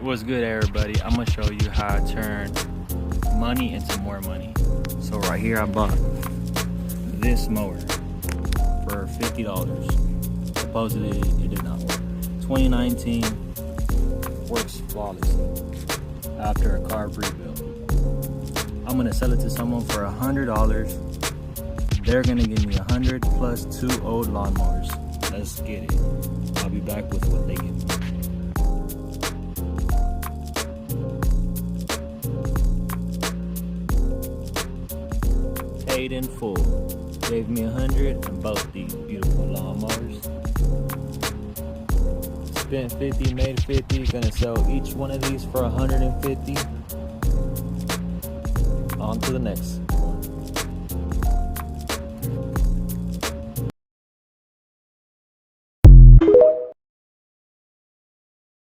What's good, everybody? I'm gonna show you how I turn money into more money. So right here I bought this mower for $50. Supposedly it did not work. 2019, works flawlessly after a carb rebuild. I'm gonna sell it to someone for $100. They're gonna give me 100 plus 2 old lawnmowers. Let's get it. I'll be back with what they give me. Paid in full. Gave me 100 and both these beautiful lawnmowers. Spent 50, made 50. Gonna sell each one of these for 150. On to the next.